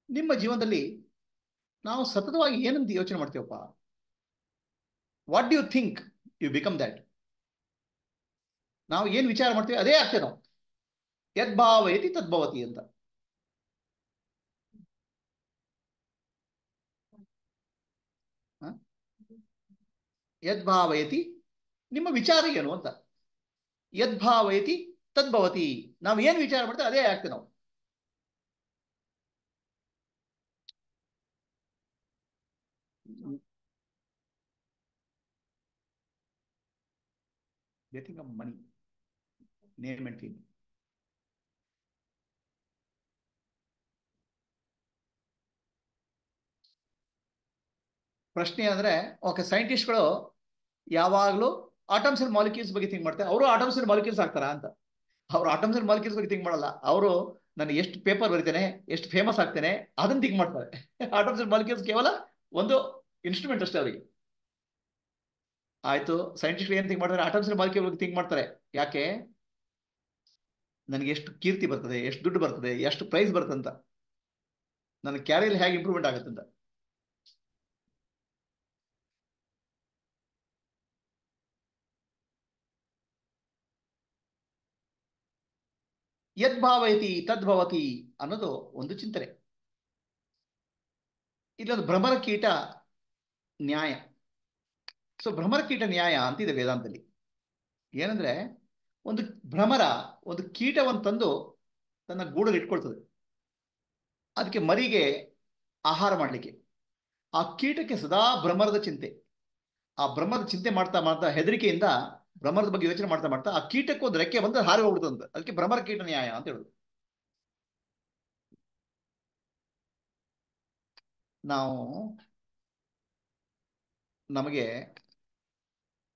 ನಿಮ್ಮ ಜೀವನದಲ್ಲಿ ನಾವು ಸತತವಾಗಿ ಏನಂತ ಯೋಚನೆ ಮಾಡ್ತೀವಪ್ಪ? What do you think you become that? ನಾವು ಏನು ವಿಚಾರ ಮಾಡ್ತೀವಿ ಅದೇ ಆಗ್ತೇವೆ ನಾವು. ಯದ್ಭಾವಯತಿ ತದ್ಭವತಿ ಅಂತ. ಹ? ಯದ್ಭಾವಯತಿ, ನಿಮ್ಮ ವಿಚಾರ ಏನು ಅಂತ. ಯದ್ಭಾವಯತಿ ತದ್ಭವತಿ. ನಾವು ಏನು ವಿಚಾರ ಮಾಡ್ತೇವೆ ಅದೇ ಆಗ್ತೇವೆ ನಾವು. Getting a money, name and feel. ಪ್ರಶ್ನೆ ಅಂದ್ರೆ, ಓಕೆ, ಸೈಂಟಿಸ್ಟ್ಗಳು ಯಾವಾಗಲೂ ಆಟಮ್ಸ್ ಅಂಡ್ ಮಾಲಿಕ್ಯೂಲ್ಸ್ ಬಗ್ಗೆ ಥಿಂಕ್ ಮಾಡ್ತಾರೆ. ಅವರು ಆಟಮ್ಸ್ ಅಂಡ್ ಮಾಲಿಕ್ಯೂಲ್ಸ್ ಆಗ್ತಾರಾ ಅಂತ. ಅವರು ಆಟಮ್ಸ್ ಅಂಡ್ ಮಾಲಿಕ್ಯೂಲ್ಸ್ ಬಗ್ಗೆ ಥಿಂಕ್ ಮಾಡಲ್ಲ. ಅವರು ನಾನು ಎಷ್ಟು ಪೇಪರ್ ಬರಿತೇನೆ, ಎಷ್ಟು ಫೇಮಸ್ ಆಗ್ತೇನೆ, ಅದನ್ನ ಥಿಂಕ್ ಮಾಡ್ತಾರೆ. ಆಟಮ್ಸ್ ಅಂಡ್ ಮಾಲಿಕ್ಯೂಲ್ಸ್ ಕೇವಲ ಒಂದು ಇನ್ಸ್ಟ್ರೂಮೆಂಟ್ ಅಷ್ಟೇ ಅವರಿಗೆ. ಆಯ್ತು, ಸೈಂಟಿಸ್ಟ್ ಏನ್ ಥಿಂಕ್ ಮಾಡ್ತಾರೆ? ಆಟಮ್ಸ್ ಅಂಡ್ ಮಾಲಿಕ್ಯೂಲ್ ಬಗ್ಗೆ ಥಿಂಕ್ ಮಾಡ್ತಾರೆ. ಯಾಕೆ? ನನಗೆ ಎಷ್ಟು ಕೀರ್ತಿ ಬರ್ತದೆ, ಎಷ್ಟು ದುಡ್ಡು ಬರ್ತದೆ, ಎಷ್ಟು ಪ್ರೈಸ್ ಬರ್ತಂತ, ನನ್ನ ಕ್ಯಾರಿಯರ್ ಹೇಗೆ ಇಂಪ್ರೂವ್ಮೆಂಟ್ ಆಗುತ್ತಂತ. ಯದ್ಭಾವಯತಿ ತದ್ಭವತಿ ಅನ್ನೋದು ಒಂದು ಚಿಂತನೆ. ಇಲ್ಲೊಂದು ಭ್ರಮರ ಕೀಟ ನ್ಯಾಯ. ಸೊ ಭ್ರಮರ ಕೀಟ ನ್ಯಾಯ ಅಂತಿದೆ ವೇದಾಂತದಲ್ಲಿ. ಏನಂದ್ರೆ, ಒಂದು ಭ್ರಮರ ಒಂದು ಕೀಟವನ್ನು ತಂದು ತನ್ನ ಗೂಡಲ್ಲಿ ಇಟ್ಕೊಳ್ತದೆ. ಅದಕ್ಕೆ ಮರಿಗೆ ಆಹಾರ ಮಾಡಲಿಕ್ಕೆ. ಆ ಕೀಟಕ್ಕೆ ಸದಾ ಭ್ರಮರದ ಚಿಂತೆ. ಆ ಭ್ರಮರದ ಚಿಂತೆ ಮಾಡ್ತಾ ಮಾಡ್ತಾ ಹೆದರಿಕೆಯಿಂದ ಭ್ರಮರದ ಬಗ್ಗೆ ಯೋಚನೆ ಮಾಡ್ತಾ ಮಾಡ್ತಾ ಆ ಕೀಟಕ್ಕೆ ಒಂದು ರೆಕ್ಕೆ ಬಂದು ಹಾರಿ ಹೋಗ್ಬಿಡ್ತಂತ. ಅದಕ್ಕೆ ಭ್ರಮರ ಕೀಟ ನ್ಯಾಯ ಅಂತ ಹೇಳುದು. ನಾವು ನಮಗೆ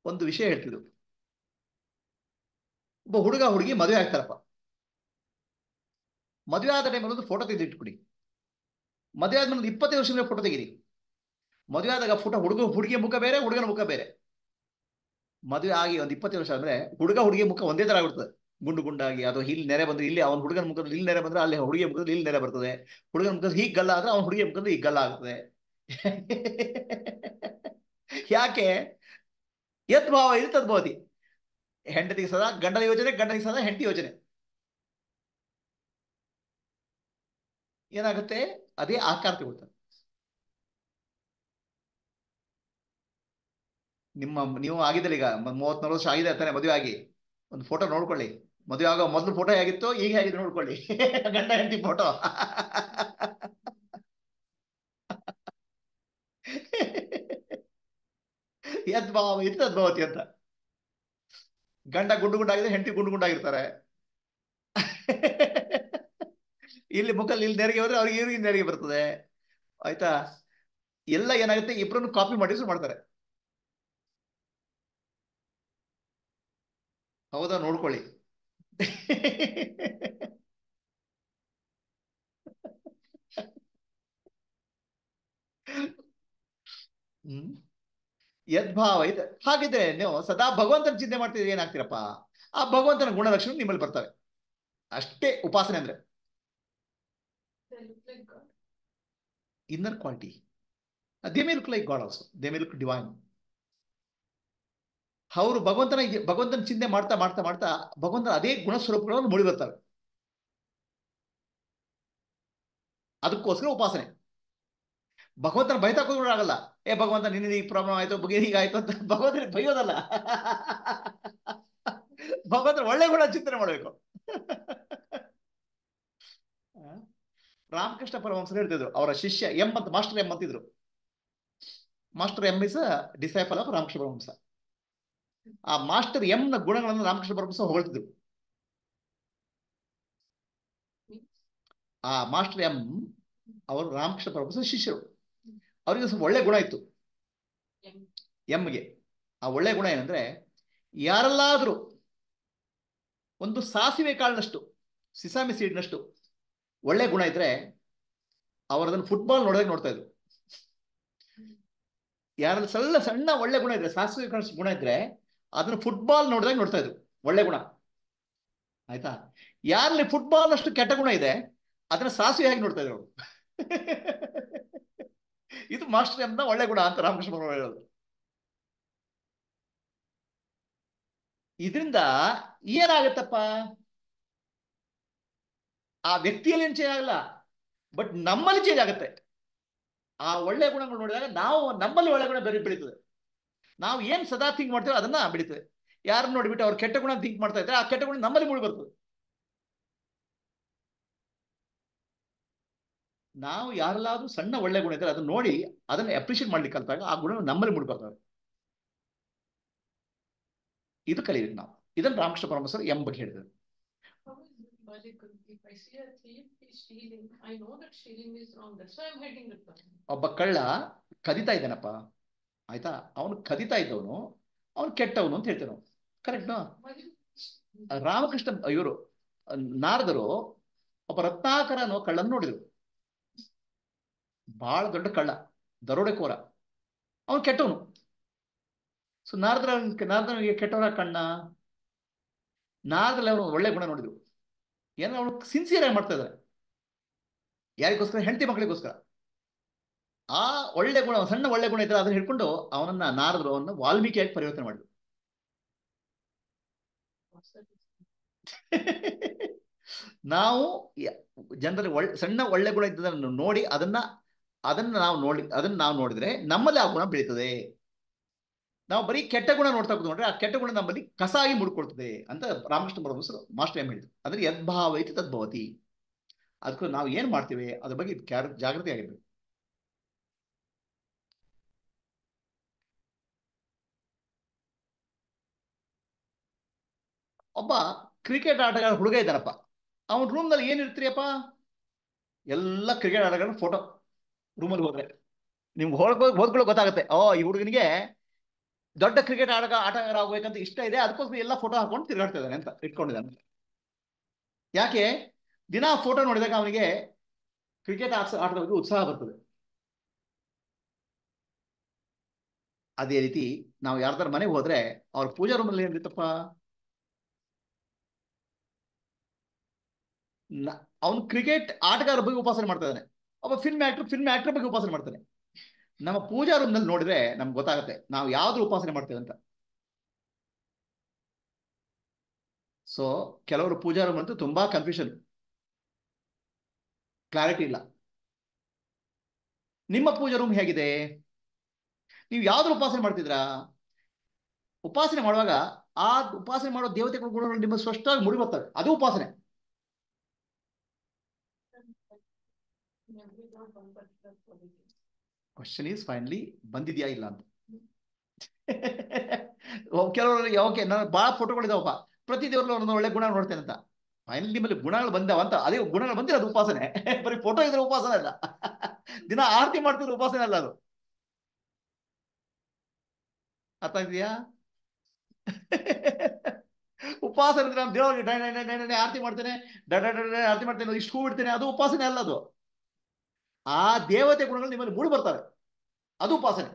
ಒಂದು ವಿಷಯ ಹೇಳ್ತಿದ್ರು. ಒಬ್ಬ ಹುಡುಗ ಹುಡುಗಿ ಮದುವೆ ಆಗ್ತಾರಪ್ಪ. ಮದುವೆ ಆದ ಟೈಮ್ ಒಂದು ಫೋಟೋ ತೆಗೆದು ಇಟ್ಬಿಡಿ. ಮದುವೆ ಆದ್ಮೇಲೆ ಒಂದು 25 ವರ್ಷದ ಫೋಟೋ ತೆಗೀರಿ. ಮದುವೆ ಆದಾಗ ಫೋಟೋ ಹುಡುಗಿಯ ಮುಖ ಬೇರೆ, ಹುಡುಗನ ಮುಖ ಬೇರೆ. ಮದುವೆ ಆಗಿ ಒಂದು 25 ವರ್ಷ ಆದ್ರೆ ಹುಡುಗ ಹುಡುಗಿಯ ಮುಖ ಒಂದೇ ತರ ಆಗ್ಬಿಡ್ತದೆ. ಗುಂಡು ಗುಂಡಾಗಿ. ಅದು ಇಲ್ಲಿ ನೆರೆ ಬಂದ್ರೆ ಇಲ್ಲಿ ಅವನ ಹುಡುಗನ ಮುಖದಲ್ಲಿ ಇಲ್ಲಿ ನೆರೆ ಬಂದ್ರೆ ಅಲ್ಲಿ ಹುಡುಗಿಯ ಮುಖದಲ್ಲಿ ಇಲ್ಲಿ ನೆರೆ ಬರ್ತದೆ. ಹುಡುಗನ ಮುಖದಲ್ಲಿ ಹೀಗೆ ಗಲ್ಲ ಆದ್ರೆ ಅವನ ಹುಡುಗಿಯ ಮುಖದಲ್ಲಿ ಈಗ ಗಲ್ಲ ಆಗ್ತದೆ. ಯಾಕೆ? ಯದ್ಭಾವ ಇದು ತದ್ಭವತಿ. ಹೆಂಡತಿಗೆ ಸದಾ ಗಂಡನ ಯೋಚನೆ, ಗಂಡನಿಗೆ ಸದಾ ಹೆಂಡತಿ ಯೋಚನೆ. ಏನಾಗುತ್ತೆ? ಅದೇ ಆಕಾರ ತಗೊಳ್ತಾರೆ. ನೀವು ಆಗಿದ್ದಲ್ಲಿ ಈಗ 30-40 ವರ್ಷ ಆಗಿದೆ ತಾನೆ ಮದುವೆ ಆಗಿ. ಒಂದು ಫೋಟೋ ನೋಡ್ಕೊಳ್ಳಿ. ಮದುವೆ ಆಗೋ ಮೊದಲು ಫೋಟೋ ಹೇಗಿತ್ತು, ಈಗ ಹೇಗಿದೆ ನೋಡ್ಕೊಳ್ಳಿ. ಗಂಡ ಹೆಂಡತಿ ಫೋಟೋ. ಯದ್ಭಾವ ಇದು ತದ್ಭವತಿ ಅಂತ. ಗಂಡ ಗುಂಡು ಗುಂಡಾಗಿದೆ, ಹೆಂಡತಿ ಗುಂಡು ಗುಂಡಾಗಿರ್ತಾರೆ. ಇಲ್ಲಿ ಮುಖಲ್ಲಿ ಇಲ್ಲಿ ನೆರಿಗೆ ಹೋದ್ರೆ ಅವ್ರಿಗೆ ಇವ್ರಿಗೆ ನೆರಿಗೆ ಬರ್ತದೆ. ಆಯ್ತಾ? ಎಲ್ಲ ಏನಾಗುತ್ತೆ, ಇಬ್ಬರನ್ನು ಕಾಪಿ ಮಾಡಿ ಮಾಡ್ತಾರೆ. ಹೌದಾ? ನೋಡ್ಕೊಳ್ಳಿ. ಹ್ಮ್. ಯದ್ಭಾವ ಇದು. ಹಾಗಿದ್ರೆ ನೀವು ಸದಾ ಭಗವಂತನ ಚಿಂತೆ ಮಾಡ್ತಿದ್ರೆ ಏನಾಗ್ತೀರಪ್ಪ? ಆ ಭಗವಂತನ ಗುಣಲಕ್ಷಣ ನಿಮ್ಮಲ್ಲಿ ಬರ್ತವೆ. ಅಷ್ಟೇ ಉಪಾಸನೆ ಅಂದ್ರೆ. Inner quality. They may look like god also. They may look divine. ಅವರು ಭಗವಂತನ ಚಿಂತೆ ಮಾಡ್ತಾ ಮಾಡ್ತಾ ಮಾಡ್ತಾ ಭಗವಂತನ ಅದೇ ಗುಣಸ್ವರೂಪಗಳನ್ನು ಮೂಡಿ ಬರ್ತವೆ. ಅದಕ್ಕೋಸ್ಕರ ಉಪಾಸನೆ. ಭಗವಂತನ ಬೈತಾ ಆಗಲ್ಲ. ಏ ಭಗವಂತ, ನಿನ್ನ ಈ ಪ್ರಾಬ್ಲಮ್ ಆಯ್ತು, ಬಗ್ಗೆ ಹೀಗಾಯ್ತು ಅಂತ ಭಗವಂತನ ಬೈಯೋದಲ್ಲ. ಭಗವಂತನ ಒಳ್ಳೆ ಗುಣ ಚಿಂತನೆ ಮಾಡಬೇಕು. ರಾಮಕೃಷ್ಣ ಪರಮಹಂಸರು ಹೇಳ್ತಿದ್ರು, ಅವರ ಶಿಷ್ಯ ಎಂ ಅಂತ, ಮಾಸ್ಟರ್ ಎಂ ಅಂತಿದ್ರು. Master M is disciple of Ramakrishna Paramahamsa. ಆ ಮಾಸ್ಟರ್ ಎಂ ನ ಗುಣಗಳನ್ನು ರಾಮಕೃಷ್ಣ ಪರಮಹಂಸ ಹೊಗಳ್ತಿದ್ರು. ಆ ಮಾಸ್ಟರ್ ಎಂ ಅವರು ರಾಮಕೃಷ್ಣ ಪರಮಹಂಸ ಶಿಷ್ಯರು. ಅವರಿಗೆ ಸ್ವಲ್ಪ ಒಳ್ಳೆ ಗುಣ ಇತ್ತು ಎಂಗೆ. ಆ ಒಳ್ಳೆ ಗುಣ ಏನಂದ್ರೆ, ಯಾರೆಲ್ಲಾದ್ರೂ ಒಂದು ಸಾಸಿವೆ ಕಾಳಿನಷ್ಟು, ಸಿಸಾಮಿ ಸೀಡ್ನಷ್ಟು ಒಳ್ಳೆ ಗುಣ ಇದ್ರೆ ಅವರದನ್ನು ಫುಟ್ಬಾಲ್ ನೋಡಿದಾಗ ನೋಡ್ತಾ ಇದ್ರು. ಯಾರಲ್ಲಿ ಸಣ್ಣ ಸಣ್ಣ ಒಳ್ಳೆ ಗುಣ ಇದ್ರೆ, ಸಾಸಿವೆ ಕಾಳಷ್ಟು ಗುಣ ಇದ್ರೆ ಅದನ್ನು ಫುಟ್ಬಾಲ್ ನೋಡಿದಾಗ ನೋಡ್ತಾ ಇದ್ರು. ಒಳ್ಳೆ ಗುಣ. ಆಯ್ತಾ? ಯಾರಲ್ಲಿ ಫುಟ್ಬಾಲ್ ಅಷ್ಟು ಕೆಟ್ಟ ಗುಣ ಇದೆ ಅದನ್ನ ಸಾಸಿವೆ ಆಗಿ ನೋಡ್ತಾ ಇದ್ರು ಅವರು. ಇದು ಮಾಸ್ಟರ್ ಎಂಬ ಒಳ್ಳೆ ಗುಣ ಅಂತ ರಾಮಕೃಷ್ಣ ಪರಮಹಂಸರು ಹೇಳೋದು. ಇದರಿಂದ ಏನಾಗತ್ತಪ್ಪ, ಆ ವ್ಯಕ್ತಿಯಲ್ಲಿ ಏನು ಚೇಂಜ್ ಆಗಲ್ಲ, ಬಟ್ ನಮ್ಮಲ್ಲಿ ಚೇಂಜ್ ಆಗುತ್ತೆ. ಆ ಒಳ್ಳೆ ಗುಣಗಳು ನೋಡಿದಾಗ ನಾವು ನಮ್ಮಲ್ಲಿ ಒಳ್ಳೆ ಗುಣ ಬೆಳೀತದೆ. ನಾವು ಏನ್ ಸದಾ ಥಿಂಕ್ ಮಾಡ್ತೇವೆ ಅದನ್ನ ಬೆಳೀತದೆ. ಯಾರನ್ನ ನೋಡಿಬಿಟ್ಟು ಅವ್ರ ಕೆಟ್ಟ ಗುಣ ಥಿಂಕ್ ಮಾಡ್ತಾ ಇದ್ರೆ ಆ ಕೆಟ್ಟ ಗುಣ ನಮ್ಮಲ್ಲಿ ಮೂಡಿ ಬರ್ತದೆ. ನಾವು ಯಾರೆಲ್ಲಾದ್ರೂ ಸಣ್ಣ ಒಳ್ಳೆ ಗುಣ ಇದ್ರೆ ಅದನ್ನ ನೋಡಿ ಅದನ್ನ ಅಪ್ರಿಷಿಯೇಟ್ ಮಾಡ್ಲಿಕ್ಕೆ ಕಲ್ತಾಗ ಆ ಗುಣ ನಮ್ಮಲ್ಲಿ ಮೂಡಿ ಬರ್ತವೆ. ಇದು ಕಲಿಬೇಕು ನಾವು. ಇದನ್ನು ರಾಮಕೃಷ್ಣ ಪರಮಹಂಸರು ಎಂಬ ಬಗ್ಗೆ ಹೇಳಿದರು. ಒಬ್ಬ ಕಳ್ಳ ಕದಿತಾ ಇದ್ದಾನಪ್ಪ, ಆಯ್ತಾ, ಅವನು ಕದಿತಾ ಇದ್ದವನು ಅವನು ಕೆಟ್ಟವನು ಅಂತ ಹೇಳ್ತೇವೆ ನಾವು, ಕರೆಕ್ಟಾ? ರಾಮಕೃಷ್ಣ ಇವರು ನಾರದರು ಒಬ್ಬ ರತ್ನಾಕರ ಅನ್ನೋ ಕಳ್ಳನ್ನು ನೋಡಿದ್ರು. ಬಹಳ ದೊಡ್ಡ ಕಳ್ಳ, ದರೋಡೆಕೋರ, ಅವನು ಕೆಟ್ಟವನು. ಸೊ ನಾರದನಿಗೆ ಕೆಟ್ಟವರ ಕಣ್ಣ, ನಾರದಲ್ಲಿ ಅವನು ಒಳ್ಳೆ ಗುಣ ನೋಡಿದ್ರು. ಏನೋ ಅವನು ಸಿನ್ಸಿಯರ್ ಆಗಿ ಮಾಡ್ತಾ ಇದ್ದಾರೆ, ಯಾರಿಗೋಸ್ಕರ? ಹೆಂಡತಿ ಮಕ್ಕಳಿಗೋಸ್ಕರ. ಆ ಒಳ್ಳೆ ಗುಣ, ಸಣ್ಣ ಒಳ್ಳೆ ಗುಣ ಇದ್ರೆ ಅದನ್ನ ಹಿಡ್ಕೊಂಡು ಅವನನ್ನ ನಾರದರು ಅವನ್ನ ವಾಲ್ಮೀಕಿಯಾಗಿ ಪರಿವರ್ತನೆ ಮಾಡಿದ್ರು. ನಾವು ಜನರಲ್ಲಿ ಸಣ್ಣ ಒಳ್ಳೆ ಗುಣ ಇದ್ದದನ್ನು ನೋಡಿ ಅದನ್ನ ನಾವು ನೋಡಿದ್ರೆ ನಮ್ಮಲ್ಲಿ ಆ ಗುಣ ಬೆಳೀತದೆ. ನಾವು ಬರೀ ಕೆಟ್ಟ ಗುಣ ನೋಡ್ತಾ ಕೂತ್ಕೊಂಡ್ರೆ ಆ ಕೆಟ್ಟ ಗುಣ ನಮ್ಮಲ್ಲಿ ಕಸಾಗಿ ಮುಡ್ಕೊಳ್ತದೆ ಅಂತ ರಾಮಕೃಷ್ಣ ಪರಮಹಂಸರು ಮಾಸ್ಟರ್ ಏನ್ ಹೇಳಿದ್ರು. ಅಂದ್ರೆ ಯದ್ಭಾವೈತಿ ತದ್ಭವತಿ. ಅದಕ್ಕೂ ನಾವು ಏನ್ ಮಾಡ್ತೀವಿ ಅದ್ರ ಬಗ್ಗೆ ಜಾಗೃತಿ ಆಗಿರ್ಬೇಕು. ಒಬ್ಬ ಕ್ರಿಕೆಟ್ ಆಟಗಾರ ಹುಡುಗ ಇದ್ದಾನಪ್ಪ, ಅವನ ರೂಮ್ನಲ್ಲಿ ಏನಿರ್ತೀರಿಯಪ್ಪ? ಎಲ್ಲ ಕ್ರಿಕೆಟ್ ಆಟಗಾರನ ಫೋಟೋ ರೂಮಲ್ಲಿ ಹೋದ್ರೆ ನಿಮ್ಗೆ ಹೋದ್ಕೊಳ್ಳೋ ಗೊತ್ತಾಗುತ್ತೆ, ಓ ಈ ಹುಡುಗನಿಗೆ ದೊಡ್ಡ ಕ್ರಿಕೆಟ್ ಆಟಗಾರ ಆಗ್ಬೇಕಂತ ಇಷ್ಟ ಇದೆ, ಅದಕ್ಕೋಸ್ಕರ ಎಲ್ಲ ಫೋಟೋ ಹಾಕೊಂಡು ತಿರುಗಾಡ್ತಾ ಇದ್ದಾನೆ ಅಂತ ಇಟ್ಕೊಂಡಿದ್ದಾನೆ. ಯಾಕೆ? ದಿನ ಫೋಟೋ ನೋಡಿದಾಗ ಅವನಿಗೆ ಕ್ರಿಕೆಟ್ ಆಟದ ಬಗ್ಗೆ ಉತ್ಸಾಹ ಬರ್ತದೆ. ಅದೇ ರೀತಿ ನಾವು ಯಾರ್ದಾರ ಮನೆಗೆ ಹೋದ್ರೆ ಅವ್ರ ಪೂಜಾ ರೂಮಲ್ಲಿ ಏನಿರುತ್ತಪ್ಪ, ಅವನು ಕ್ರಿಕೆಟ್ ಆಟಗಾರ ಬಗ್ಗೆ ಉಪಾಸನೆ ಮಾಡ್ತಾ ಇದ್ದಾನೆ. ಒಬ್ಬ ಫಿಲ್ಮ್ ಆಕ್ಟರ್ ಬಗ್ಗೆ ಉಪಾಸನೆ ಮಾಡ್ತಾನೆ. ನಮ್ಮ ಪೂಜಾ ರೂಮ್ನಲ್ಲಿ ನೋಡಿದ್ರೆ ನಮ್ಗೆ ಗೊತ್ತಾಗುತ್ತೆ ನಾವು ಯಾವ್ದು ಉಪಾಸನೆ ಮಾಡ್ತೇವೆ ಅಂತ. ಸೊ ಕೆಲವರು ಪೂಜಾ ರೂಮ್ ಅಂತೂ ತುಂಬಾ ಕನ್ಫ್ಯೂಷನ್, ಕ್ಲಾರಿಟಿ ಇಲ್ಲ. ನಿಮ್ಮ ಪೂಜಾ ರೂಮ್ ಹೇಗಿದೆ? ನೀವು ಯಾವ್ದ್ರ ಉಪಾಸನೆ ಮಾಡ್ತಿದ್ರಾ? ಉಪಾಸನೆ ಮಾಡುವಾಗ ಆ ಉಪಾಸನೆ ಮಾಡೋ ದೇವತೆಗಳ ಗುಣಗಳು ನಿಮ್ಮ ಸ್ಪಷ್ಟವಾಗಿ ಮುಡಿ ಬರ್ತವೆ, ಅದು ಉಪಾಸನೆ. ಕ್ವಶನ್ ಈಸ್ ಫೈನಲಿ ಬಂದಿದ್ಯಾ ಇಲ್ಲ ಅಂತ. ಕೆಲವರು ಓಕೆ ನಾನು ಬಹಳ ಫೋಟೋಗಳಿದಾವಪ್ಪ, ಪ್ರತಿ ದೇವ್ರಲ್ಲಿ ಒಂದೊಂದು ಒಳ್ಳೆ ಗುಣ ನೋಡ್ತೇನೆ ಅಂತ. ಫೈನಲಿ ನಿಮ್ಮಲ್ಲಿ ಗುಣಗಳು ಬಂದಾವ ಅಂತ, ಅದೇ ಗುಣಗಳು ಬಂದಿರ ಅದು ಉಪಾಸನೆ. ಬರೀ ಫೋಟೋ ಇದ್ರೆ ಉಪಾಸನೆ ಅಲ್ಲ, ದಿನ ಆರತಿ ಮಾಡ್ತಿದ್ರೆ ಉಪಾಸನೆ ಅಲ್ಲ ಅದು. ಅರ್ಥ ಇದೆಯಾ? ಉಪಾಸನೆ ಅಂದ್ರೆ ನಾನು ದೇವರಿಗೆ ಆರತಿ ಮಾಡ್ತೇನೆ, ಆರತಿ ಮಾಡ್ತೇನೆ, ಇಷ್ಟು ಹೂ ಬಿಡ್ತೇನೆ, ಅದು ಉಪಾಸನೆ ಅಲ್ಲ. ಅದು ಆ ದೇವತೆ ಗುಣಗಳು ನಿಮ್ಮಲ್ಲಿ ಮೂಡಿ ಬರ್ತವೆ, ಅದು ಉಪಾಸನೆ.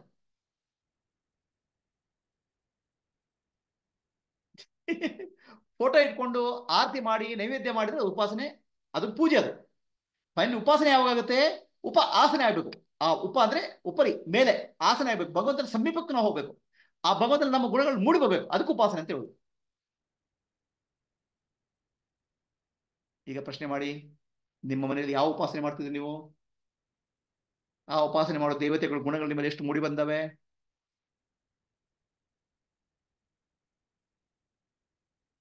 ಫೋಟೋ ಇಟ್ಕೊಂಡು ಆರತಿ ಮಾಡಿ ನೈವೇದ್ಯ ಮಾಡಿದ್ರೆ ಉಪಾಸನೆ, ಅದು ಪೂಜೆ. ಅದು ಫೈನಲ್ ಉಪಾಸನೆ ಯಾವಾಗುತ್ತೆ? ಆಸನೆ ಆಗ್ಬೇಕು. ಆ ಅಂದ್ರೆ ಉಪರಿ ಮೇಲೆ ಆಸನೆ ಆಗ್ಬೇಕು, ಭಗವಂತನ ಸಮೀಪಕ್ಕೆ ನಾವು ಹೋಗ್ಬೇಕು, ಆ ಭಗವಂತನ ನಮ್ಮ ಗುಣಗಳು ಮೂಡಿ ಬರ್ಬೇಕು, ಅದಕ್ಕೆ ಉಪಾಸನೆ ಅಂತ ಹೇಳುದು. ಈಗ ಪ್ರಶ್ನೆ ಮಾಡಿ, ನಿಮ್ಮ ಮನೆಯಲ್ಲಿ ಯಾವ ಉಪಾಸನೆ ಮಾಡ್ತಿದ್ರಿ ನೀವು? ಆ ಉಪಾಸನೆ ಮಾಡೋ ದೇವತೆಗಳ ಗುಣಗಳು ನಿಮ್ಮಲ್ಲಿ ಎಷ್ಟು ಮೂಡಿ ಬಂದವೆ?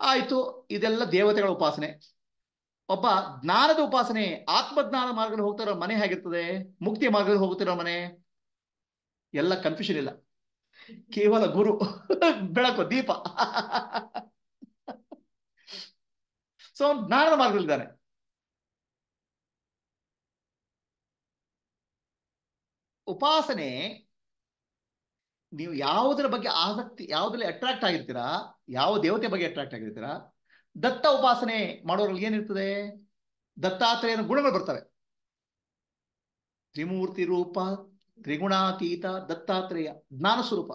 ಆಯ್ತು, ಇದೆಲ್ಲ ದೇವತೆಗಳ ಉಪಾಸನೆ. ಒಬ್ಬ ಜ್ಞಾನದ ಉಪಾಸನೆ, ಆತ್ಮಜ್ಞಾನ ಮಾರ್ಗದಲ್ಲಿ ಹೋಗ್ತಿರೋ ಮನೆ ಹೇಗಿರ್ತದೆ? ಮುಕ್ತಿ ಮಾರ್ಗದಲ್ಲಿ ಹೋಗ್ತಿರೋ ಮನೆ ಎಲ್ಲ ಕನ್ಫ್ಯೂಷನ್ ಇಲ್ಲ, ಕೇವಲ ಗುರು ಬೆಳಕು ದೀಪ. ಸೊ ಜ್ಞಾನದ ಮಾರ್ಗದಲ್ಲಿದ್ದಾನೆ. ಉಪಾಸನೆ ನೀವು ಯಾವುದರ ಬಗ್ಗೆ ಆಸಕ್ತಿ, ಯಾವುದ್ರಲ್ಲಿ ಅಟ್ರಾಕ್ಟ್ ಆಗಿರ್ತೀರಾ, ಯಾವ ದೇವತೆ ಬಗ್ಗೆ ಅಟ್ರಾಕ್ಟ್ ಆಗಿರ್ತೀರಾ, ದತ್ತ ಉಪಾಸನೆ ಮಾಡೋರಲ್ಲಿ ಏನಿರ್ತದೆ? ದತ್ತಾತ್ರೇಯನ ಗುಣಗಳು ಬರ್ತವೆ. ತ್ರಿಮೂರ್ತಿ ರೂಪ, ತ್ರಿಗುಣಾತೀತ ದತ್ತಾತ್ರೇಯ, ಜ್ಞಾನ ಸ್ವರೂಪ.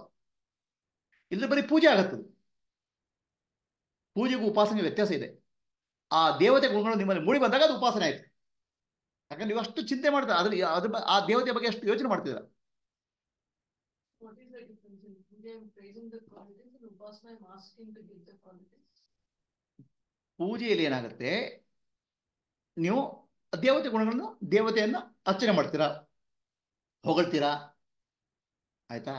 ಇಲ್ಲಿ ಬರೀ ಪೂಜೆ ಆಗತ್ತದು. ಪೂಜೆಗೂ ಉಪಾಸನೆಗೆ ವ್ಯತ್ಯಾಸ ಇದೆ. ಆ ದೇವತೆ ಗುಣಗಳು ನಿಮ್ಮಲ್ಲಿ ಮೂಡಿ ಬಂದಾಗ ಅದು ಉಪಾಸನೆ ಆಯ್ತು. ಯಾಕಂದ್ರೆ ನೀವು ಅಷ್ಟು ಚಿಂತೆ ಮಾಡ್ತೀರಾ, ಅದ್ರ ಆ ದೇವತೆಯ ಬಗ್ಗೆ ಅಷ್ಟು ಯೋಚನೆ ಮಾಡ್ತಿದ್ದೀರಾ. What is the difference in Puja and praising the qualities and Upasana I'm asking to give the qualities? ಪೂಜೆಯಲ್ಲಿ ಏನಾಗುತ್ತೆ, ನೀವು ದೇವತೆ ಗುಣಗಳನ್ನು, ದೇವತೆಯನ್ನ ಅರ್ಚನೆ ಮಾಡ್ತೀರಾ, ಹೊಗಳ್ತೀರಾ, ಆಯ್ತಾ.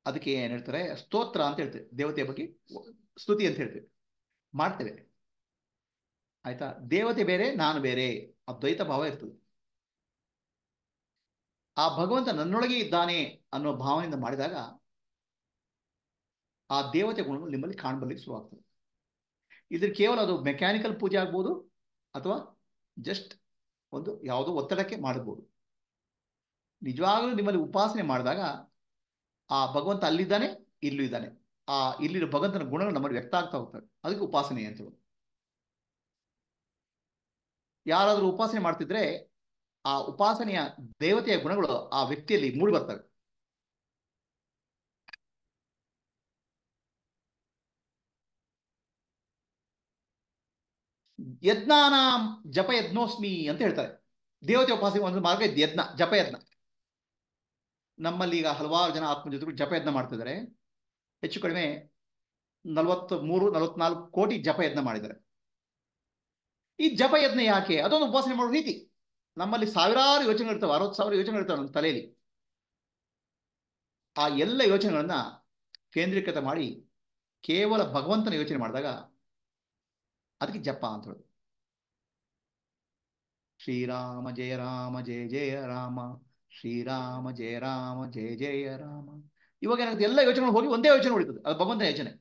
ಅದಕ್ಕೆ ಏನ್ ಹೇಳ್ತಾರೆ, ಸ್ತೋತ್ರ ಅಂತ ಹೇಳ್ತೇವೆ. ದೇವತೆಯ ಬಗ್ಗೆ ಸ್ತುತಿ ಅಂತ ಹೇಳ್ತೇವೆ, ಮಾಡ್ತೇವೆ, ಆಯ್ತಾ. ದೇವತೆ ಬೇರೆ, ನಾನು ಬೇರೆ, ಅದ್ವೈತ ಭಾವ ಇರ್ತದೆ. ಆ ಭಗವಂತ ನನ್ನೊಳಗೆ ಇದ್ದಾನೆ ಅನ್ನೋ ಭಾವನೆಯಿಂದ ಮಾಡಿದಾಗ ಆ ದೇವತೆ ಗುಣಗಳು ನಿಮ್ಮಲ್ಲಿ ಕಾಣಬರ್ಲಿಕ್ಕೆ ಶುರುವಾಗ್ತದೆ. ಇದ್ರ ಕೇವಲ ಅದು ಮೆಕ್ಯಾನಿಕಲ್ ಪೂಜೆ ಆಗ್ಬೋದು, ಅಥವಾ ಜಸ್ಟ್ ಒಂದು ಯಾವುದೋ ಒತ್ತಡಕ್ಕೆ ಮಾಡಬಹುದು. ನಿಜವಾಗಲೂ ನಿಮ್ಮಲ್ಲಿ ಉಪಾಸನೆ ಮಾಡಿದಾಗ ಆ ಭಗವಂತ ಅಲ್ಲಿದ್ದಾನೆ, ಇಲ್ಲೂ ಇದ್ದಾನೆ, ಆ ಇಲ್ಲಿರೋ ಭಗವಂತನ ಗುಣಗಳು ನಮ್ಮಲ್ಲಿ ವ್ಯಕ್ತ ಆಗ್ತಾ ಹೋಗ್ತವೆ. ಅದಕ್ಕೆ ಉಪಾಸನೆ ಅಂತ ಹೇಳೋದು. ಯಾರಾದರೂ ಉಪಾಸನೆ ಮಾಡ್ತಿದ್ರೆ ಆ ಉಪಾಸನೆಯ ದೇವತೆಯ ಗುಣಗಳು ಆ ವ್ಯಕ್ತಿಯಲ್ಲಿ ಮೂಡಿ ಬರ್ತವೆ. ಯಜ್ಞಾನ ಜಪ ಯಜ್ಞೋಸ್ಮಿ ಅಂತ ಹೇಳ್ತಾರೆ. ದೇವತೆ ಉಪಾಸನೆ ಒಂದು ಮಾರ್ಗ ಇದು, ಯಜ್ಞ, ಜಪಯಜ್ಞ. ನಮ್ಮಲ್ಲಿ ಈಗ ಹಲವಾರು ಜನ ಆತ್ಮಜ್ಯೋತಿಗಳು ಜಪಯಜ್ಞ ಮಾಡ್ತಿದ್ದಾರೆ. ಹೆಚ್ಚು ಕಡಿಮೆ 43-44 ಕೋಟಿ ಜಪಯಜ್ಞ ಮಾಡಿದ್ದಾರೆ. ಈ ಜಪಯಜ್ಞ ಯಾಕೆ? ಅದೊಂದು ಉಪಾಸನೆ ಮಾಡೋ ರೀತಿ. ನಮ್ಮಲ್ಲಿ ಸಾವಿರಾರು ಯೋಚನೆಗಳಿರ್ತವೆ, 60,000 ಯೋಚನೆಗಳಿರ್ತವೆ ನಮ್ಮ ತಲೆಯಲ್ಲಿ. ಆ ಎಲ್ಲ ಯೋಚನೆಗಳನ್ನ ಕೇಂದ್ರೀಕೃತ ಮಾಡಿ ಕೇವಲ ಭಗವಂತನ ಯೋಚನೆ ಮಾಡಿದಾಗ ಅದಕ್ಕೆ ಜಪ ಅಂತ ಹೇಳೋದು. ಶ್ರೀರಾಮ ಜಯ ರಾಮ ಜಯ ಜಯ ರಾಮ, ಶ್ರೀರಾಮ ಜಯ ರಾಮ ಜಯ ಜಯ ರಾಮ. ಇವಾಗ ಏನಾಗುತ್ತೆ, ಎಲ್ಲ ಯೋಚನೆಗಳು ಹೋಗಿ ಒಂದೇ ಯೋಚನೆ ಉಳಿತದೆ, ಅದು ಭಗವಂತನ ಯೋಚನೆ.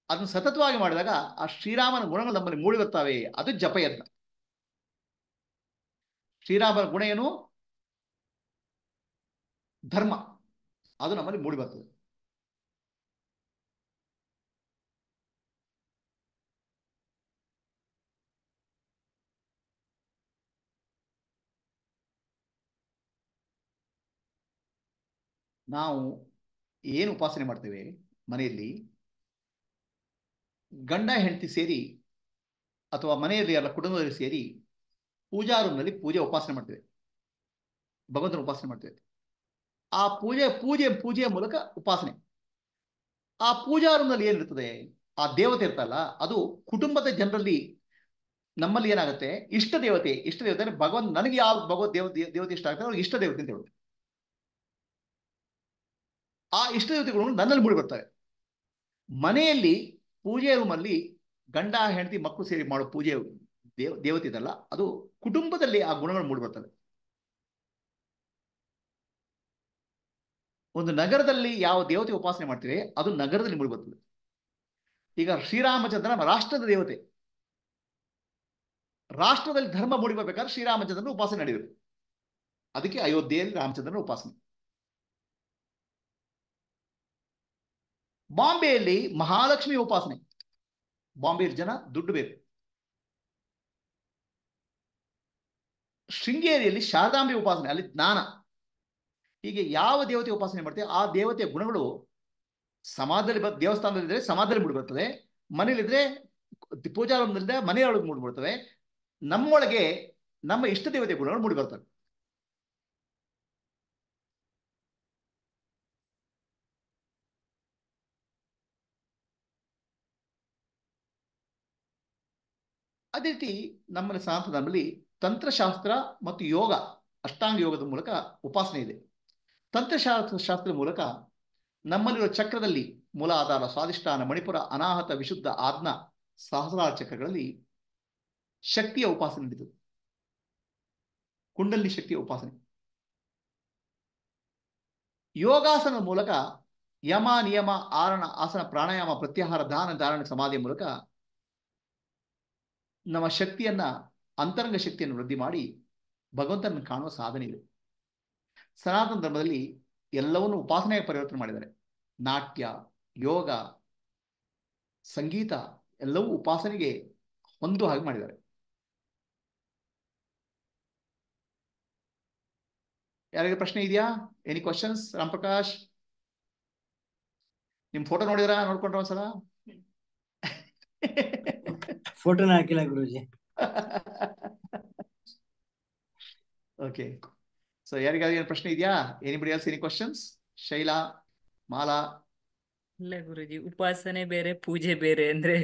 ಅದನ್ನು ಸತತವಾಗಿ ಮಾಡಿದಾಗ ಆ ಶ್ರೀರಾಮನ ಗುಣಗಳು ನಮ್ಮಲ್ಲಿ ಮೂಡಿ ಬರ್ತವೆ. ಅದು ಜಪಯಜ್ಞ. ಶ್ರೀರಾಮನ ಗುಣ ಏನು? ಧರ್ಮ. ಅದು ನಮ್ಮಲ್ಲಿ ಮೂಡಿ ಬರ್ತದೆ. ನಾವು ಏನು ಉಪಾಸನೆ ಮಾಡ್ತೇವೆ ಮನೆಯಲ್ಲಿ, ಗಂಡ ಹೆಂಡತಿ ಸೇರಿ ಅಥವಾ ಮನೆಯಲ್ಲಿ ಎಲ್ಲ ಕುಟುಂಬದಲ್ಲಿ ಸೇರಿ ಪೂಜಾ ರೂಮ್ನಲ್ಲಿ ಪೂಜೆ ಉಪಾಸನೆ ಮಾಡ್ತೇವೆ, ಭಗವಂತನ ಉಪಾಸನೆ ಮಾಡ್ತೇವೆ. ಆ ಪೂಜೆಯ ಮೂಲಕ ಉಪಾಸನೆ. ಆ ಪೂಜಾ ರೂಮ್ನಲ್ಲಿ ಏನಿರ್ತದೆ, ಆ ದೇವತೆ ಇರ್ತಲ್ಲ, ಅದು ಕುಟುಂಬದ ಜನರಲ್ಲಿ ನಮ್ಮಲ್ಲಿ ಏನಾಗುತ್ತೆ, ಇಷ್ಟ ದೇವತೆ ಅಂದ್ರೆ ಭಗವಂತ, ನನಗೆ ಯಾವ ಭಗವತ್ ದೇವತೆ ಇಷ್ಟ ಆಗ್ತದೆ ಅವ್ರಿಗೆ ಇಷ್ಟ ದೇವತೆ ಅಂತ ಹೇಳುದು. ಆ ಇಷ್ಟ ದೇವತೆಗಳು ನನ್ನಲ್ಲಿ ಮೂಡಿ ಬರ್ತವೆ. ಮನೆಯಲ್ಲಿ ಪೂಜೆ ರೂಮಲ್ಲಿ ಗಂಡ ಹೆಂಡತಿ ಮಕ್ಕಳು ಸೇರಿ ಮಾಡೋ ಪೂಜೆ ದೇವತೆ ಇದಲ್ಲ, ಅದು ಕುಟುಂಬದಲ್ಲಿ ಆ ಗುಣಗಳು ಮೂಡಿ ಬರ್ತವೆ. ಒಂದು ನಗರದಲ್ಲಿ ಯಾವ ದೇವತೆ ಉಪಾಸನೆ ಮಾಡ್ತೀವಿ ಅದು ನಗರದಲ್ಲಿ ಮೂಡಿ ಬರ್ತದೆ. ಈಗ ಶ್ರೀರಾಮಚಂದ್ರ ರಾಷ್ಟ್ರದ ದೇವತೆ, ರಾಷ್ಟ್ರದಲ್ಲಿ ಧರ್ಮ ಮೂಡಿ ಬರ್ಬೇಕಾದ್ರೆ ಶ್ರೀರಾಮಚಂದ್ರನ ಉಪಾಸನೆ ನಡೆಯಬೇಕು. ಅದಕ್ಕೆ ಅಯೋಧ್ಯೆಯಲ್ಲಿ ರಾಮಚಂದ್ರನ ಉಪಾಸನೆ. ಬಾಂಬೆಯಲ್ಲಿ ಮಹಾಲಕ್ಷ್ಮಿ ಉಪಾಸನೆ. ಬಾಂಬೆಯಲ್ಲಿ ಜನ ದುಡ್ಡು ಬೇಕು. ಶೃಂಗೇರಿಯಲ್ಲಿ ಶಾರದಾಂಬೆ ಉಪಾಸನೆ, ಅಲ್ಲಿ ಜ್ಞಾನ. ಹೀಗೆ ಯಾವ ದೇವತೆ ಉಪಾಸನೆ ಮಾಡ್ತೀವಿ ಆ ದೇವತೆಯ ಗುಣಗಳು ಸಮಾಜದಲ್ಲಿ ದೇವಸ್ಥಾನದಲ್ಲಿದ್ದರೆ ಸಮಾಜದಲ್ಲಿ ಮೂಡಿ ಬರ್ತದೆ, ಮನೇಲಿದ್ರೆ ಪೂಜಾ ರೂಮದಲ್ಲಿದ್ದರೆ ಮನೆಯೊಳಗೆ ಮೂಡಿ ಬರ್ತವೆ. ನಮ್ಮೊಳಗೆ ನಮ್ಮ ಇಷ್ಟ ದೇವತೆ ಗುಣಗಳು ಮೂಡಿ ಬರ್ತವೆ. ಅದೇ ರೀತಿ ನಮ್ಮಲ್ಲಿ ಸನಾತನ ಧರ್ಮದಲ್ಲಿ ತಂತ್ರಶಾಸ್ತ್ರ ಮತ್ತು ಯೋಗ, ಅಷ್ಟಾಂಗ ಯೋಗದ ಮೂಲಕ ಉಪಾಸನೆ ಇದೆ. ತಂತ್ರಶಾಸ್ತ್ರದ ಮೂಲಕ ನಮ್ಮಲ್ಲಿರುವ ಚಕ್ರದಲ್ಲಿ ಮೂಲಾಧಾರ, ಸ್ವಾಧಿಷ್ಠಾನ, ಮಣಿಪುರ, ಅನಾಹತ, ವಿಶುದ್ಧ, ಆಜ್ಞ, ಸಹಸ್ರಾರ ಚಕ್ರಗಳಲ್ಲಿ ಶಕ್ತಿಯ ಉಪಾಸನೆ ನಡೀತದೆ. ಕುಂಡಲಿ ಶಕ್ತಿಯ ಉಪಾಸನೆ. ಯೋಗಾಸನದ ಮೂಲಕ ಯಮ, ನಿಯಮ, ಆರಣ, ಆಸನ, ಪ್ರಾಣಾಯಾಮ, ಪ್ರತ್ಯಾಹಾರ, ದಾನ, ಧಾರಣ, ಸಮಾಧಿಯ ಮೂಲಕ ನಮ್ಮ ಶಕ್ತಿಯನ್ನ, ಅಂತರಂಗ ಶಕ್ತಿಯನ್ನು ವೃದ್ಧಿ ಮಾಡಿ ಭಗವಂತನ ಕಾಣುವ ಸಾಧನೆ ಇದೆ. ಸನಾತನ ಧರ್ಮದಲ್ಲಿ ಎಲ್ಲವನ್ನೂ ಉಪಾಸನೆಗೆ ಪರಿವರ್ತನೆ ಮಾಡಿದ್ದಾರೆ. ನಾಟ್ಯ, ಯೋಗ, ಸಂಗೀತ ಎಲ್ಲವೂ ಉಪಾಸನೆಗೆ ಹೊಂದು ಹಾಗೆ ಮಾಡಿದ್ದಾರೆ. ಯಾರಿಗೆ ಪ್ರಶ್ನೆ ಇದೆಯಾ? Any questions? ರಾಮ್ ಪ್ರಕಾಶ್, ನಿಮ್ ಫೋಟೋ ನೋಡಿದ್ರಾ? ನೋಡ್ಕೊಂಡ್ರ ಒಂದ್ಸಲ? ಫೋಟೋನ ಹಾಕಿಲ್ಲ ಗುರುಜಿ. ಓಕೆ. ಸೊ ಯಾರಿಗಾದ್ರು ಏನು ಪ್ರಶ್ನೆ ಇದೆಯಾ? Anybody else any questions? Shaila, Mala? ಇಲ್ಲ ಗುರುಜಿ, ಉಪಾಸನೆ ಬೇರೆ ಪೂಜೆ ಬೇರೆ ಅಂದ್ರೆ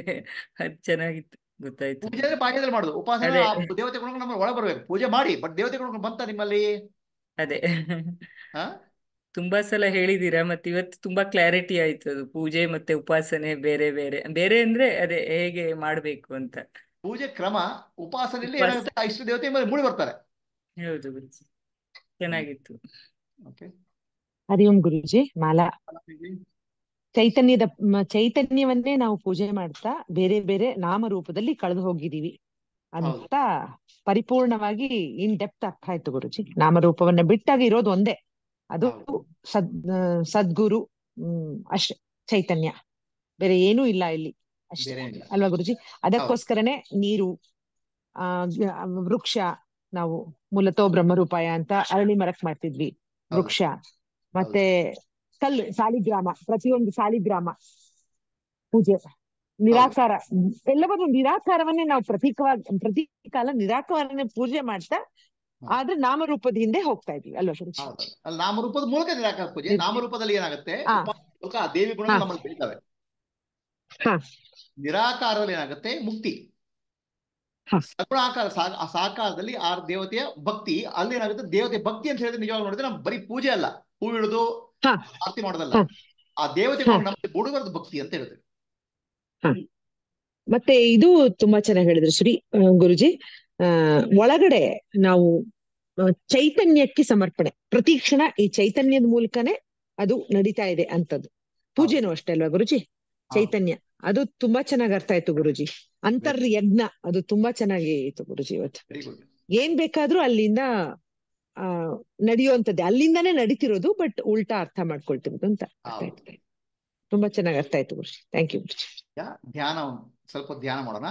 ಅದ್ ಚೆನ್ನಾಗಿತ್ತು, ಗೊತ್ತಾಯ್ತು. ಪೂಜೆ ಅಂದ್ರೆ ಬಾಹ್ಯದಲ್ಲಿ ಮಾಡೋದು, ಉಪಾಸನೆ ಅದೇ ಆ ದೇವತೆ ಗುಣಗಳು ನಮ್ಮ ಒಳ ಬರ್ಬೇಕು. ಪೂಜೆ ಮಾಡಿ, ಬಟ್ ದೇವತೆ ಗುಣಗಳು ಬಂತ ನಿಮ್ಮಲ್ಲಿ? ಅದೇ ಹಾ, ತುಂಬಾ ಸಲ ಹೇಳಿದೀರಾ, ಮತ್ತೆ ಇವತ್ತು ತುಂಬಾ ಕ್ಲಾರಿಟಿ ಆಯ್ತು. ಅದು ಪೂಜೆ ಮತ್ತೆ ಉಪಾಸನೆ ಬೇರೆ ಬೇರೆ ಬೇರೆ ಅಂದ್ರೆ ಅದೇ ಹೇಗೆ ಮಾಡ್ಬೇಕು ಅಂತ. ಪೂಜೆ ಕ್ರಮ, ಉಪಾಸನೆಯಲ್ಲಿ ಉಪಾಸ ಏನಾಗುತ್ತೆ, ಆ ಇಷ್ಟ ದೇವತೆ ಮೇಲೆ ಮೂಡಿ ಬರ್ತಾರೆ. ಹೌದು ಗುರುಜಿ, ಚೆನ್ನಾಗಿತ್ತು. ಓಕೆ. ಹರಿ ಓಂ ಗುರುಜಿ. ಮಾಲಾ. ಚೈತನ್ಯವನ್ನೇ ನಾವು ಪೂಜೆ ಮಾಡ್ತಾ ಬೇರೆ ಬೇರೆ ನಾಮರೂಪದಲ್ಲಿ ಕಳೆದು ಹೋಗಿದೀವಿ ಹೌದು ಅಂತ ಪರಿಪೂರ್ಣವಾಗಿ ಇನ್ ಡೆಪ್ತ್ ಅರ್ಥ ಆಯ್ತು ಗುರುಜಿ. ನಾಮರೂಪವನ್ನ ಬಿಟ್ಟಾಗ ಇರೋದು ಒಂದೇ, ಅದು ಹೌದು ಸದ್ಗುರು, ಅಷ್ಟೇ, ಚೈತನ್ಯ, ಬೇರೆ ಏನೂ ಇಲ್ಲ ಇಲ್ಲಿ, ಅಷ್ಟೇ ಬೇರೆ ಇಲ್ಲ. ಅಲ್ವಾ ಗುರುಜಿ? ಹೌದು ಅದಕ್ಕೋಸ್ಕರನೇ ನೀರು, ವೃಕ್ಷ, ನಾವು ಮೂಲತೋ ಬ್ರಹ್ಮರೂಪಾಯ ಅಂತ ಅರಳಿ ಮರಕ್ ಮಾಡ್ತಿದ್ವಿ, ಹೌದು ವೃಕ್ಷ, ಹೌದು ಮತ್ತೆ ಕಲ್ಲು, ಸಾಲಿಗ್ರಾಮ, ಪ್ರತಿಯೊಂದು ಸಾಲಿಗ್ರಾಮ ಪೂಜೆ, ಹೌದು ನಿರಾಕಾರ, ಎಲ್ಲವನ್ನು ನಿರಾಕಾರವನ್ನೇ ನಾವು ಪ್ರತಿ ಕಾಲ ನಿರಾಕಾರವನ್ನೇ ಪೂಜೆ ಮಾಡ್ತಾ, ಹೌದು ಆದ್ರೆ ನಾಮರೂಪದ ಹಿಂದೆ ಹೋಗ್ತಾ ಇದೀವಿ, ಅಲ್ವಾ ಗುರುಜಿ? ಹೌದು. ಅಲ್ಲಿ ನಾಮರೂಪದ ಮೂಲಕ ನಿರಾಕಾರ ಪೂಜೆ. ನಾಮರೂಪದಲ್ಲಿ ಏನಾಗುತ್ತೆ, ಹಾ ಉಪಾಸನೆ ಮೂಲಕ ಆ ದೇವಿ ಹಾ ಗುಣಗಳು ನಮ್ಮಲ್ಲಿ ಬೆಳಿತವೆ. ಹಾ ನಿರಾಕಾರದಲ್ಲಿ ಏನಾಗುತ್ತೆ, ಮುಕ್ತಿ. ಹಾ ಸಗುಣಾಕಾರ ಆ ಸಾಕಾರದಲ್ಲಿ ಆ ದೇವತೆಯ ಭಕ್ತಿ, ಅಲ್ಲಿ ಏನಾಗುತ್ತೆ, ದೇವತೆ ಭಕ್ತಿ ಅಂತ ಹೇಳಿದ್ರೆ ನಿಜವಾಗಿ ನೋಡಿದ್ರೆ ನಮ್ ಬರೀ ಪೂಜೆ ಅಲ್ಲ, ಹೂ ಇಡುದು ಹಾ ಆರತಿ ಮಾಡೋದಲ್ಲ, ಹಾ ಆ ದೇವತೆಗಳು ನಮಗೆ ಬುಡುಗರದ ಭಕ್ತಿ ಅಂತ ಹೇಳ್ತೇವೆ. ಹಾ. ಮತ್ತೆ ಇದು ತುಂಬಾ ಚೆನ್ನಾಗಿ ಹೇಳಿದ್ರು ಶ್ರೀ ಗುರುಜಿ. ಒಳಗಡೆ ನಾವು ಚೈತನ್ಯಕ್ಕೆ ಸಮರ್ಪಣೆ, ಪ್ರತಿ ಕ್ಷಣ ಈ ಚೈತನ್ಯದ ಮೂಲಕನೇ ಅದು ನಡೀತಾ ಇದೆ ಅಂತದ್ದು. ಹೌದು ಪೂಜೆನೂ ಅಷ್ಟೇ ಅಲ್ವಾ ಗುರುಜಿ? ಹೌದು ಚೈತನ್ಯ, ಅದು ತುಂಬಾ ಚೆನ್ನಾಗಿ ಅರ್ಥ ಆಯ್ತು ಗುರುಜಿ. ಅಂತರ್ಯಜ್ಞ, ಅದು ತುಂಬಾ ಚೆನ್ನಾಗಿ ಇತ್ತು ಗುರುಜಿ ಇವತ್ತು. Very good. ಏನ್ ಬೇಕಾದ್ರೂ ಅಲ್ಲಿಂದ ಆ ನಡೆಯುವಂಥದ್ದೇ, ಅಲ್ಲಿಂದಾನೇ ನಡೀತಿರೋದು, ಬಟ್ ಉಲ್ಟಾ ಅರ್ಥ ಮಾಡ್ಕೊಳ್ತಿರೋದು ಅಂತ ಅರ್ಥ ಹೌದು. ಆಯ್ತು. ತುಂಬಾ ಚೆನ್ನಾಗಿ ಅರ್ಥ ಆಯ್ತು ಗುರುಜಿ. ಥ್ಯಾಂಕ್ ಯು ಗುರುಜಿ. ಧ್ಯಾನ, ಸ್ವಲ್ಪ ಧ್ಯಾನ ಮಾಡೋಣ.